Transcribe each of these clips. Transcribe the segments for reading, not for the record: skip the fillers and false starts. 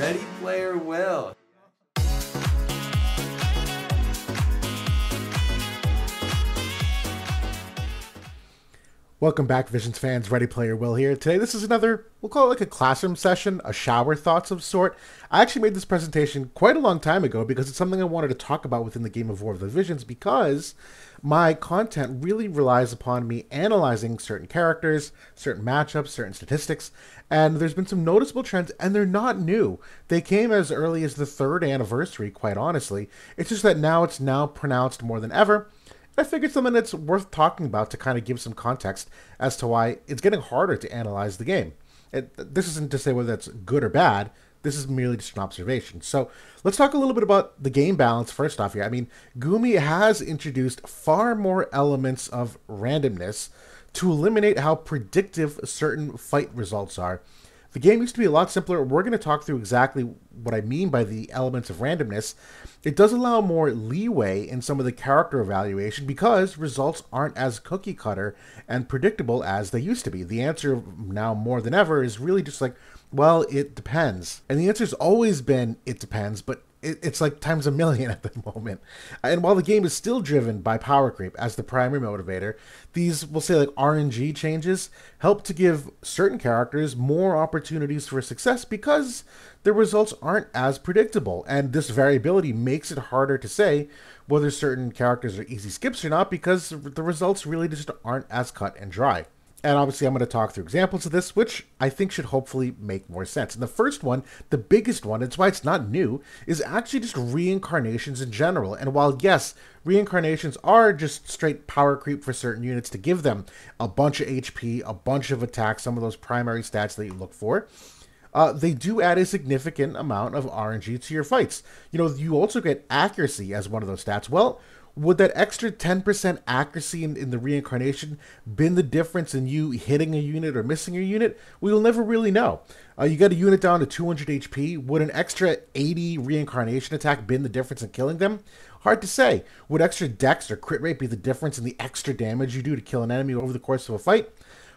Ready Player Will. Welcome back, Visions fans. Ready Player Will here. Today, this is another, we'll call it like a classroom session, a shower thoughts of sort. I actually made this presentation quite a long time ago because it's something I wanted to talk about within the game of War of the Visions, because my content really relies upon me analyzing certain characters, certain matchups, certain statistics, and there's been some noticeable trends, and they're not new. They came as early as the 3rd anniversary, quite honestly. It's just that now it's pronounced more than ever. I figured something that's worth talking about to kind of give some context as to why it's getting harder to analyze the game. This isn't to say whether that's good or bad. This is merely just an observation. So let's talk a little bit about the game balance first off here. I mean, Gumi has introduced far more elements of randomness to eliminate how predictive certain fight results are. The game used to be a lot simpler. We're going to talk through exactly what I mean by the elements of randomness. It does allow more leeway in some of the character evaluation because results aren't as cookie cutter and predictable as they used to be. The answer now more than ever is really just like, well, it depends. And the answer's always been, it depends, but it's like times a million at the moment. And while the game is still driven by power creep as the primary motivator, these, we'll say like RNG changes, help to give certain characters more opportunities for success because their results aren't as predictable. And this variability makes it harder to say whether certain characters are easy skips or not because the results really just aren't as cut and dry. And obviously I'm going to talk through examples of this, which I think should hopefully make more sense. And the first one, the biggest one, it's why it's not new, is actually just reincarnations in general. And while, yes, reincarnations are just straight power creep for certain units to give them a bunch of HP, a bunch of attacks, some of those primary stats that you look for, they do add a significant amount of RNG to your fights. You know, you also get accuracy as one of those stats. Well, would that extra 10% accuracy in the reincarnation been the difference in you hitting a unit or missing a unit? We will never really know. You got a unit down to 200 HP. Would an extra 80 reincarnation attack been the difference in killing them? Hard to say. Would extra dex or crit rate be the difference in the extra damage you do to kill an enemy over the course of a fight?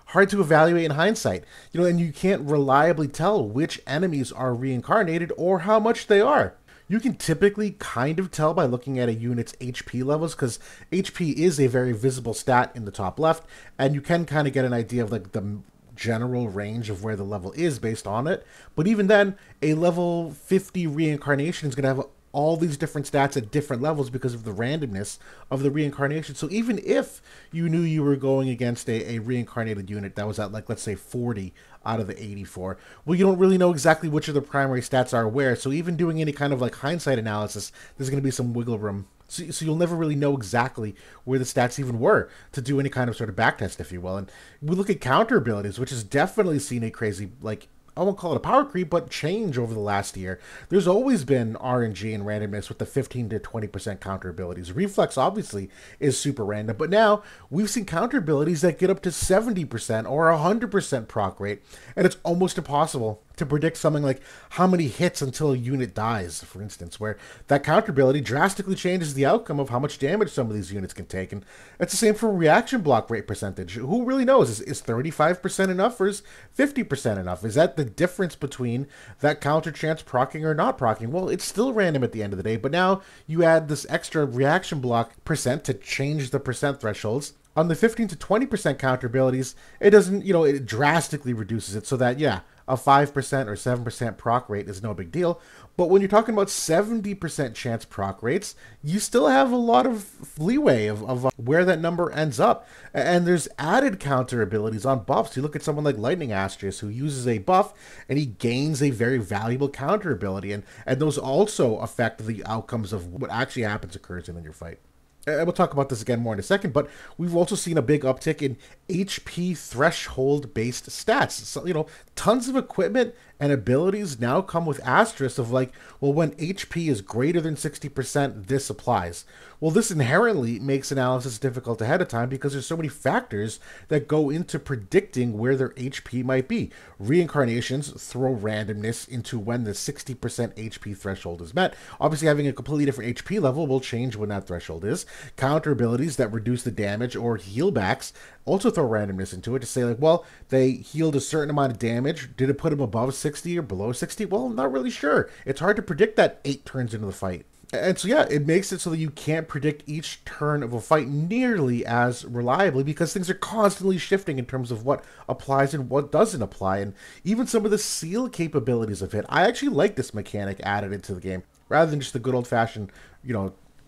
Hard to evaluate in hindsight. You know, and you can't reliably tell which enemies are reincarnated or how much they are. You can typically kind of tell by looking at a unit's HP levels because HP is a very visible stat in the top left, and you can kind of get an idea of like the general range of where the level is based on it. But even then, a level 50 reincarnation is going to have all these different stats at different levels because of the randomness of the reincarnation. So even if you knew you were going against a reincarnated unit that was at, like, let's say 40 out of the 84, well, you don't really know exactly which of the primary stats are where. So even doing any kind of like hindsight analysis, there's going to be some wiggle room. So you'll never really know exactly where the stats even were to do any kind of sort of backtest, if you will. And we look at counter abilities, which has definitely seen a crazy, like, I won't call it a power creep, but change over the last year. There's always been RNG and randomness with the 15 to 20% counter abilities. Reflex obviously is super random, but now we've seen counter abilities that get up to 70% or 100% proc rate, and it's almost impossible to predict something like how many hits until a unit dies, for instance, where that counter ability drastically changes the outcome of how much damage some of these units can take. And it's the same for reaction block rate percentage. Who really knows? Is 35% enough or is 50% enough? Is that the difference between that counter chance proccing or not proccing? Well, it's still random at the end of the day, but now you add this extra reaction block percent to change the percent thresholds. On the 15 to 20% counter abilities, it doesn't, you know, it drastically reduces it so that, yeah, a 5% or 7% proc rate is no big deal. But when you're talking about 70% chance proc rates, you still have a lot of leeway of where that number ends up. And there's added counter abilities on buffs. You look at someone like Lightning Astrius, who uses a buff and he gains a very valuable counter ability. And those also affect the outcomes of what actually happens occurs in your fight. And we'll talk about this again more in a second, but we've also seen a big uptick in HP threshold-based stats. So, you know, tons of equipment and abilities now come with asterisks of like, well, when HP is greater than 60%, this applies. Well, this inherently makes analysis difficult ahead of time because there's so many factors that go into predicting where their HP might be. Reincarnations throw randomness into when the 60% HP threshold is met. Obviously, having a completely different HP level will change when that threshold is. Counter abilities that reduce the damage or heal backs also throw randomness into it to say like, well, they healed a certain amount of damage damage. Did it put him above 60 or below 60? Well, I'm not really sure. It's hard to predict that 8 turns into the fight. And so, yeah, it makes it so that you can't predict each turn of a fight nearly as reliably because things are constantly shifting in terms of what applies and what doesn't apply. And even some of the seal capabilities of it, I actually like this mechanic added into the game rather than just the good old fashioned,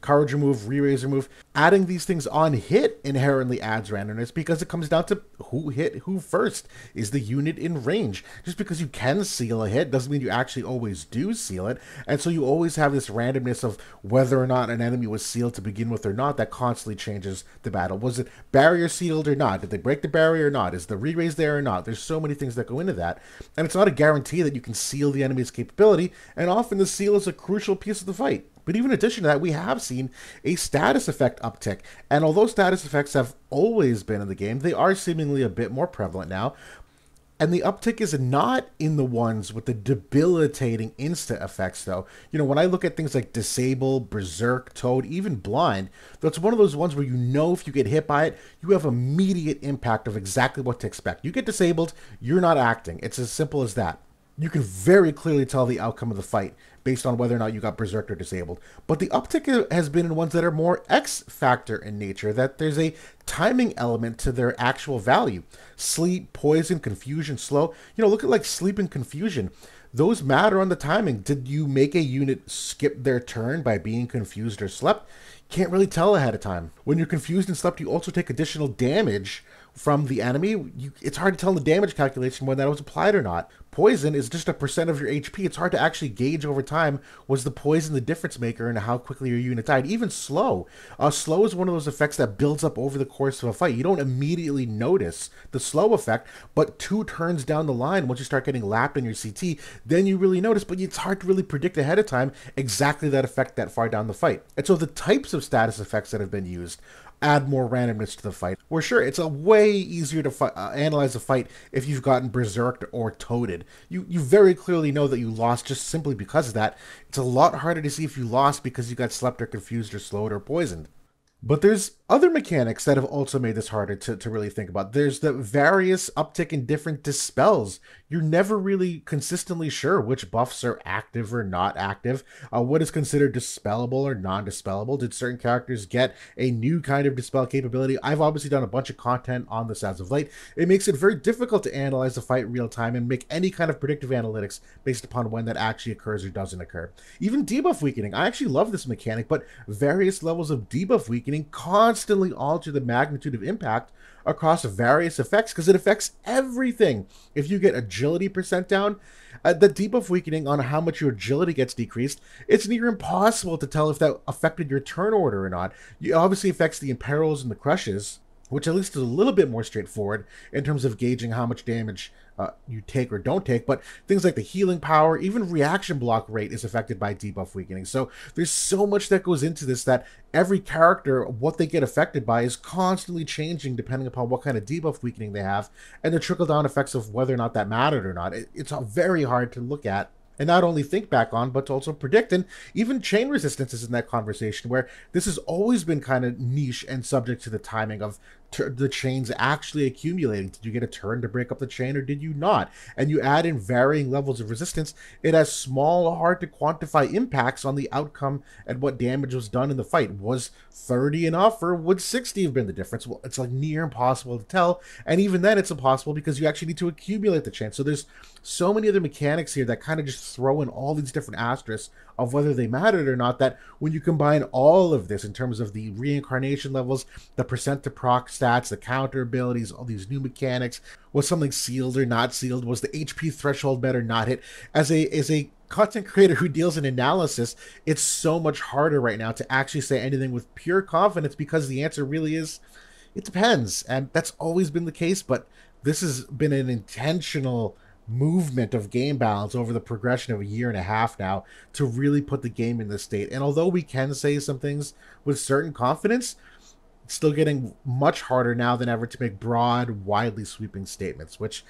courage remove, re-raise remove. Adding these things on hit inherently adds randomness because it comes down to who hit who first. Is the unit in range? Just because you can seal a hit doesn't mean you actually always do seal it. And so you always have this randomness of whether or not an enemy was sealed to begin with or not that constantly changes the battle. Was it barrier sealed or not? Did they break the barrier or not? Is the re-raise there or not? There's so many things that go into that. And it's not a guarantee that you can seal the enemy's capability, and often the seal is a crucial piece of the fight. But even in addition to that, we have seen a status effect uptick. And although status effects have always been in the game, they are seemingly a bit more prevalent now. And the uptick is not in the ones with the debilitating insta effects, though. When I look at things like Disable, Berserk, Toad, even Blind, that's one of those ones where if you get hit by it, you have immediate impact of exactly what to expect. You get disabled, you're not acting. It's as simple as that. You can very clearly tell the outcome of the fight based on whether or not you got berserked or disabled. But the uptick has been in ones that are more X factor in nature, that there's a timing element to their actual value. Sleep, poison, confusion, slow. Look at like sleep and confusion. Those matter on the timing. Did you make a unit skip their turn by being confused or slept? Can't really tell ahead of time. When you're confused and slept, you also take additional damage from the enemy. It's hard to tell in the damage calculation whether that was applied or not. Poison is just a percent of your HP. It's hard to actually gauge over time, was the poison the difference maker in how quickly your unit died. Even slow. Slow is one of those effects that builds up over the course of a fight. You don't immediately notice the slow effect, but 2 turns down the line, once you start getting lapped in your CT, then you really notice, but it's hard to really predict ahead of time exactly that effect that far down the fight. And so the types of status effects that have been used add more randomness to the fight. Where sure, it's a way easier to analyze a fight if you've gotten berserked or toaded. You very clearly know that you lost just simply because of that. It's a lot harder to see if you lost because you got slept or confused or slowed or poisoned. But there's other mechanics that have also made this harder to really think about. There's the various uptick in different dispels. You're never really consistently sure which buffs are active or not active. What is considered dispellable or non-dispellable? Did certain characters get a new kind of dispel capability? I've obviously done a bunch of content on this as of late. It makes it very difficult to analyze the fight real time and make any kind of predictive analytics based upon when that actually occurs or doesn't occur. Even debuff weakening. I actually love this mechanic, but various levels of debuff weakening constantly alter the magnitude of impact across various effects because it affects everything. If you get agility percent down, the debuff weakening on how much your agility gets decreased, it's near impossible to tell if that affected your turn order or not. It obviously affects the imperils and the crushes, which at least is a little bit more straightforward in terms of gauging how much damage you take or don't take, but things like the healing power, even reaction block rate is affected by debuff weakening. So there's so much that goes into this that every character, what they get affected by is constantly changing depending upon what kind of debuff weakening they have and the trickle-down effects of whether or not that mattered or not. It's very hard to look at and not only think back on, but to also predict. And even chain resistance is in that conversation where this has always been kind of niche and subject to the timing of the chains actually accumulating. Did you get a turn to break up the chain or did you not? And you add in varying levels of resistance. It has small, hard to quantify impacts on the outcome and what damage was done in the fight. Was 30 enough or would 60 have been the difference? Well, it's like near impossible to tell. And even then it's impossible because you actually need to accumulate the chain. So there's so many other mechanics here that kind of just throw in all these different asterisks of whether they mattered or not, that when you combine all of this in terms of the reincarnation levels, the percent to proc stats, the counter abilities, all these new mechanics, was something sealed or not sealed, was the HP threshold met or not hit, as a content creator who deals in analysis, it's so much harder right now to actually say anything with pure confidence because the answer really is, it depends. And that's always been the case, but this has been an intentional movement of game balance over the progression of a year and a half now to really put the game in this state. And although we can say some things with certain confidence, it's still getting much harder now than ever to make broad, widely sweeping statements, which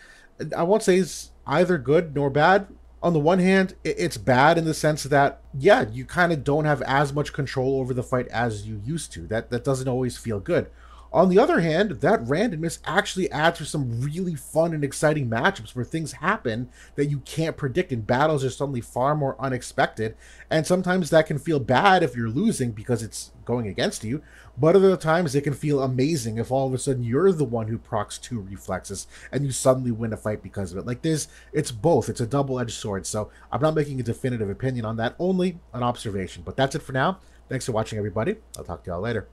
I won't say is either good nor bad. On the one hand, it's bad in the sense that, yeah, you kind of don't have as much control over the fight as you used to. That doesn't always feel good. On the other hand, that randomness actually adds for some really fun and exciting matchups where things happen that you can't predict and battles are suddenly far more unexpected. And sometimes that can feel bad if you're losing because it's going against you, but other times it can feel amazing if all of a sudden you're the one who procs two reflexes and you suddenly win a fight because of it. Like this, it's both. It's a double-edged sword. So I'm not making a definitive opinion on that, only an observation. But that's it for now. Thanks for watching, everybody. I'll talk to y'all later.